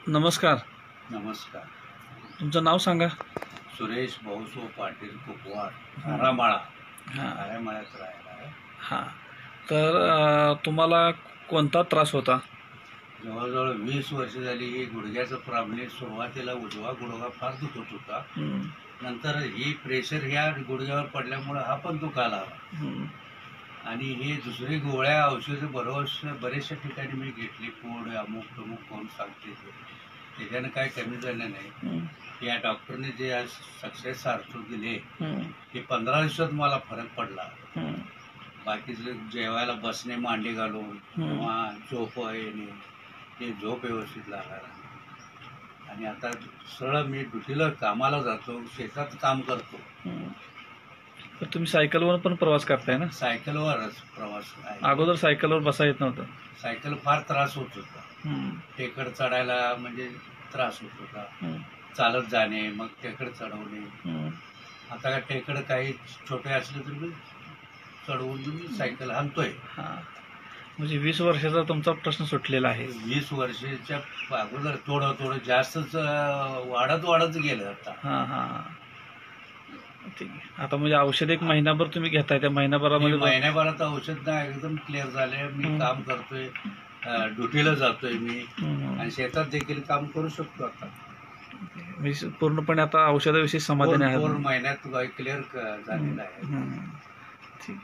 नमस्कार. नमस्कार. तुमचं नाव सांगा. सुरेश भाऊसो पाटील कुपवाड, आरामाळा. हां आरामाळ्यात राहायला आहे. हां. तर तुम्हाला कोणता त्रास होता? जवळजवळ 20 वर्ष झाली ही गुडघ्याचं प्रॉब्लेम. सुरुवातीला उजवा गुडघा फार दुखत होता. नंतर ही प्रेशर ह्या गुडघ्यावर पडल्यामुळं हा पण दुखायला लागला. आणि हे दुसरी गोळ्या औषधं बरेचशा ठिकाणी मी घेतली. पोड अमुक तमुक कोण सांगते त्याच्यानं काय कमी झालं नाही. या डॉक्टरने जे आज सक्सेस सार्थक दिले ते 15 दिवसात मला फरक पडला. बाकीचं जेवायला बसणे, मांडी घालून किंवा झोप येणे, ते झोप व्यवस्थित लागायला. आणि आता सरळ मी ड्युटीला कामाला जातो, शेतात काम करतो. तर तुम्ही सायकलवर पण प्रवास करताय ना? सायकलवरच प्रवास आहे. अगोदर सायकलवर बसा येत नव्हतं? सायकल फार त्रास होत होता. टेकड चढायला म्हणजे त्रास होत होता. चालत जाणे, मग टेकड चढवणे. आता का टेकड काही छोटे असले तर मी चढवून मी सायकल हाणतोय. म्हणजे 20 वर्षाचा तुमचा प्रश्न सुटलेला आहे. 20 वर्षाच्या अगोदर थोडं थोडं जास्तच वाढत गेलं आता. ठीक आहे. आता म्हणजे औषध एक महिनाभर तुम्ही घेताय, त्या महिनाभरामध्ये महिन्याभरात औषध एकदम क्लिअर झाले. मी काम करतोय, ड्युटीला जातोय मी, आणि शेतात देखील काम करू शकतो. आता पूर्णपणे आता औषधाविषयी समाधानी आहे. 4 महिन्यात क्लिअर झालेलं आहे. ठीक.